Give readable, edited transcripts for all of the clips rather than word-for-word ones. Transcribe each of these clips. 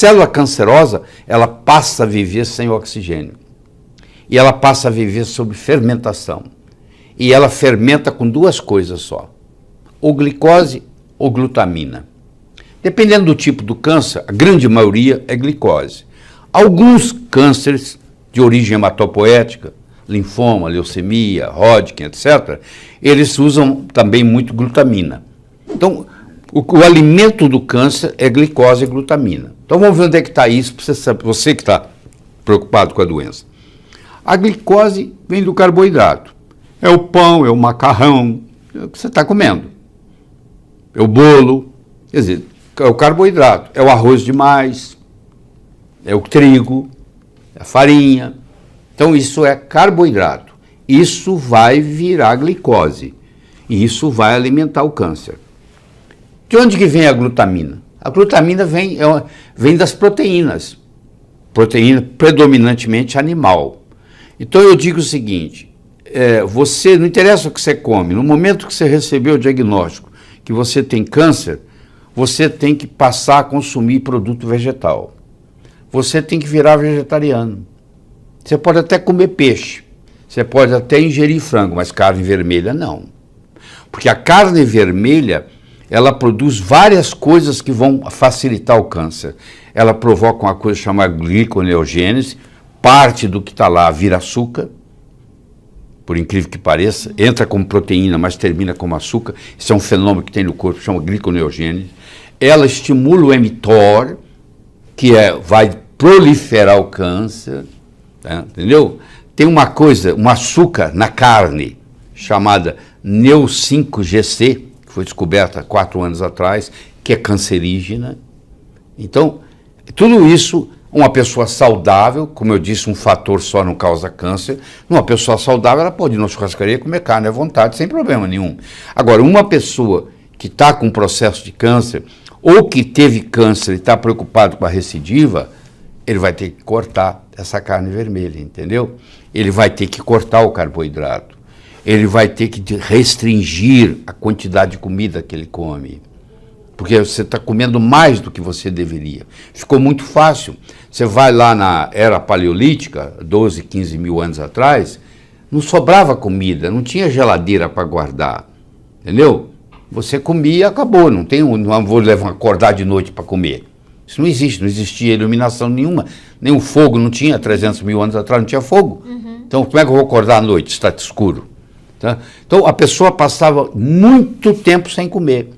célula cancerosa, ela passa a viver sem oxigênio. E ela passa a viver sob fermentação. E ela fermenta com duas coisas só, ou glicose ou glutamina. Dependendo do tipo do câncer, a grande maioria é glicose. Alguns cânceres de origem hematopoética, linfoma, leucemia, Hodgkin, etc., eles usam também muito glutamina. Então, o alimento do câncer é glicose e glutamina. Então, vamos ver onde é que está isso, para você que está preocupado com a doença. A glicose vem do carboidrato. É o pão, é o macarrão, é o que você está comendo. É o bolo, quer dizer, é o carboidrato, é o arroz demais, é o trigo, é a farinha. Então, isso é carboidrato. Isso vai virar glicose. E isso vai alimentar o câncer. De onde que vem a glutamina? A glutamina vem das proteínas. Proteína predominantemente animal. Então, eu digo o seguinte, você, não interessa o que você come, no momento que você recebeu o diagnóstico que você tem câncer, você tem que passar a consumir produto vegetal. Você tem que virar vegetariano. Você pode até comer peixe, você pode até ingerir frango, mas carne vermelha não. Porque a carne vermelha, ela produz várias coisas que vão facilitar o câncer. Ela provoca uma coisa chamada gliconeogênese, parte do que está lá vira açúcar, por incrível que pareça, entra como proteína, mas termina como açúcar. Isso é um fenômeno que tem no corpo, chama gliconeogênese. Ela estimula o mTOR, que vai proliferar o câncer, tá? Entendeu? Tem uma coisa, um açúcar na carne, chamada Neu5Gc, que foi descoberta há 4 anos atrás, que é cancerígena. Então, tudo isso, uma pessoa saudável, como eu disse, um fator só não causa câncer. Uma pessoa saudável, ela pode ir na churrascaria comer carne à vontade, sem problema nenhum. Agora, uma pessoa que está com processo de câncer, ou que teve câncer e está preocupado com a recidiva, ele vai ter que cortar essa carne vermelha, entendeu? Ele vai ter que cortar o carboidrato. Ele vai ter que restringir a quantidade de comida que ele come. Porque você está comendo mais do que você deveria. Ficou muito fácil. Você vai lá na era paleolítica, 12, 15 mil anos atrás, não sobrava comida, não tinha geladeira para guardar, entendeu? Você comia e acabou, não vou acordar de noite para comer. Isso não existe, não existia iluminação nenhuma, nem o fogo, não tinha 300 mil anos atrás, não tinha fogo. Então, como é que eu vou acordar à noite, está escuro? Tá? Então, a pessoa passava muito tempo sem comer.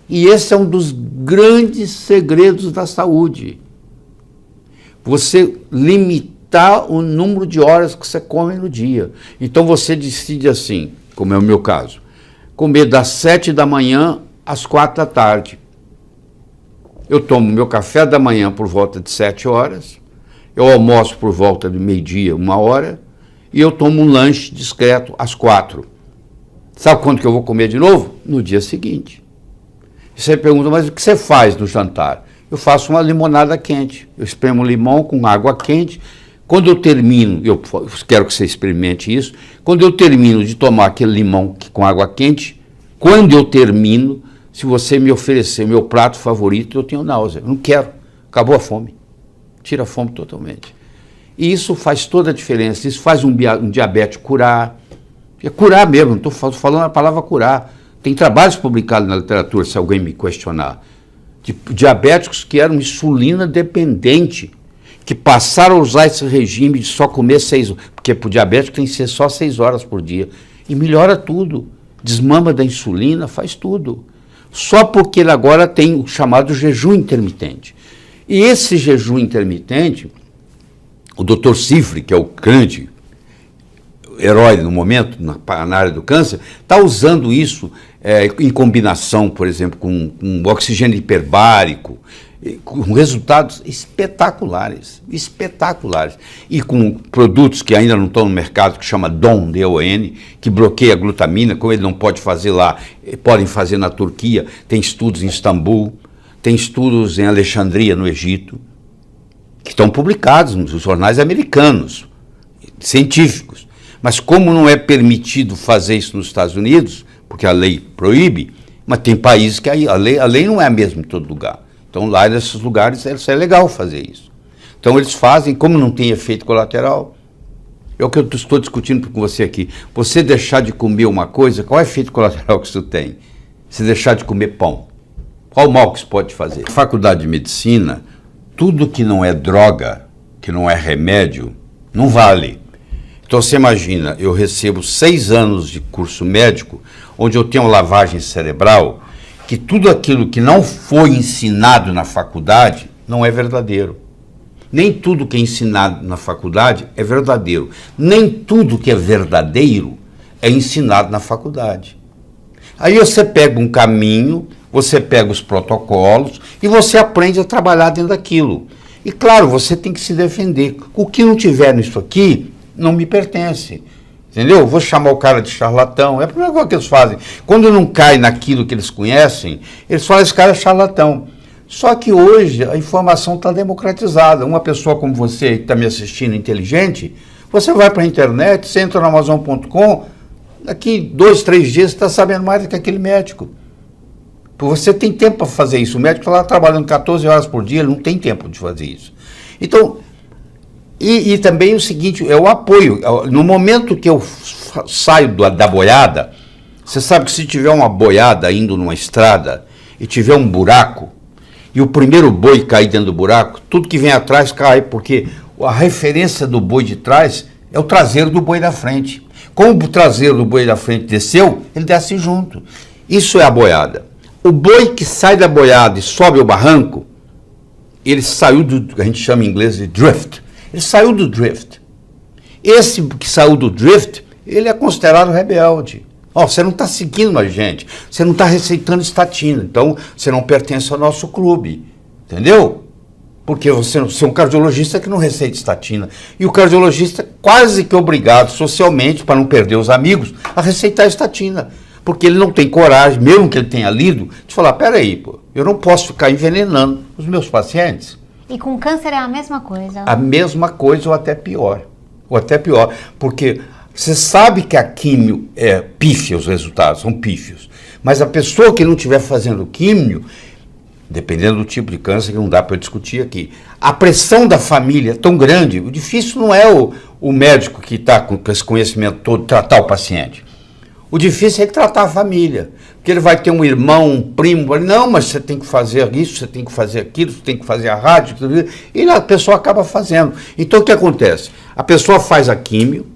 E esse é um dos grandes segredos da saúde. Você limitar o número de horas que você come no dia. Então você decide assim, como é o meu caso, comer das 7 da manhã às 4 da tarde. Eu tomo meu café da manhã por volta de 7 horas, eu almoço por volta de meio-dia, 1 hora, e eu tomo um lanche discreto às 4. Sabe quando que eu vou comer de novo? No dia seguinte. Você pergunta, mas o que você faz no jantar? Eu faço uma limonada quente. Eu espremo limão com água quente. Quando eu termino, eu quero que você experimente isso, quando eu termino de tomar aquele limão com água quente, quando eu termino, se você me oferecer meu prato favorito, eu tenho náusea. Eu não quero. Acabou a fome. Tira a fome totalmente. E isso faz toda a diferença. Isso faz um diabético curar. É curar mesmo, não estou falando a palavra curar. Tem trabalhos publicados na literatura, se alguém me questionar, de diabéticos que eram insulina dependente, que passaram a usar esse regime de só comer 6 horas, porque para o diabético tem que ser só 6 horas por dia, e melhora tudo, desmama da insulina, faz tudo. Só porque ele agora tem o chamado jejum intermitente. E esse jejum intermitente, o Dr. Cifre, que é o grande herói no momento, na área do câncer, está usando isso em combinação, por exemplo, com oxigênio hiperbárico, com resultados espetaculares, espetaculares. E com produtos que ainda não estão no mercado, que chama DON, D-O-N, que bloqueia a glutamina, como ele não pode fazer lá, podem fazer na Turquia, tem estudos em Istambul, tem estudos em Alexandria, no Egito, que estão publicados nos jornais americanos, científicos. Mas como não é permitido fazer isso nos Estados Unidos, porque a lei proíbe, mas tem países que a lei não é a mesma em todo lugar. Então lá nesses lugares é legal fazer isso. Então eles fazem, como não tem efeito colateral, é o que eu estou discutindo com você aqui. Você deixar de comer uma coisa, qual é o efeito colateral que isso tem? Se deixar de comer pão, qual o mal que isso pode fazer? Na faculdade de medicina, tudo que não é droga, que não é remédio, não vale. Então você imagina, eu recebo 6 anos de curso médico, onde eu tenho lavagem cerebral, que tudo aquilo que não foi ensinado na faculdade não é verdadeiro. Nem tudo que é ensinado na faculdade é verdadeiro. Nem tudo que é verdadeiro é ensinado na faculdade. Aí você pega um caminho, você pega os protocolos e você aprende a trabalhar dentro daquilo. E claro, você tem que se defender. O que não tiver nisso aqui não me pertence. Entendeu? Eu vou chamar o cara de charlatão. É a primeira coisa que eles fazem. Quando não cai naquilo que eles conhecem, eles falam, esse cara é charlatão. Só que hoje a informação está democratizada. Uma pessoa como você que está me assistindo, inteligente, você vai para a internet, você entra no Amazon.com, daqui 2, 3 dias você está sabendo mais do que aquele médico. Você tem tempo para fazer isso. O médico está lá trabalhando 14 horas por dia, ele não tem tempo de fazer isso. Então, e também o seguinte, é o apoio. No momento que eu saio da boiada, você sabe que se tiver uma boiada indo numa estrada e tiver um buraco, e o primeiro boi cair dentro do buraco, tudo que vem atrás cai, porque a referência do boi de trás é o traseiro do boi da frente. Como o traseiro do boi da frente desceu, ele desce junto. Isso é a boiada. O boi que sai da boiada e sobe o barranco, ele saiu do, a gente chama em inglês de drift. Ele saiu do drift. Esse que saiu do drift, ele é considerado rebelde. Você não está seguindo a gente, você não está receitando estatina, então você não pertence ao nosso clube, entendeu? Porque você é um cardiologista que não receita estatina. E o cardiologista é quase que obrigado socialmente, para não perder os amigos, a receitar estatina. Porque ele não tem coragem, mesmo que ele tenha lido, de falar, peraí, eu não posso ficar envenenando os meus pacientes. E com câncer é a mesma coisa? A mesma coisa ou até pior. Ou até pior, porque você sabe que a químio é pífia, os resultados são pífios. Mas a pessoa que não estiver fazendo químio, dependendo do tipo de câncer, que não dá para eu discutir aqui, a pressão da família é tão grande, o difícil não é o médico que está com esse conhecimento todo tratar o paciente. O difícil é tratar a família, porque ele vai ter um irmão, um primo, não, mas você tem que fazer isso, você tem que fazer aquilo, você tem que fazer a rádio, e a pessoa acaba fazendo. Então o que acontece? A pessoa faz a químio,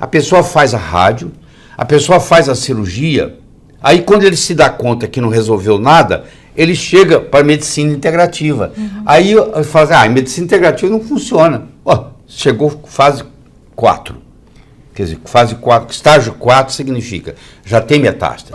a pessoa faz a rádio, a pessoa faz a cirurgia, aí quando ele se dá conta que não resolveu nada, ele chega para a medicina integrativa. Aí ele fala, a medicina integrativa não funciona. Chegou fase 4. Quer dizer, fase 4, estágio 4 significa, já tem metástase.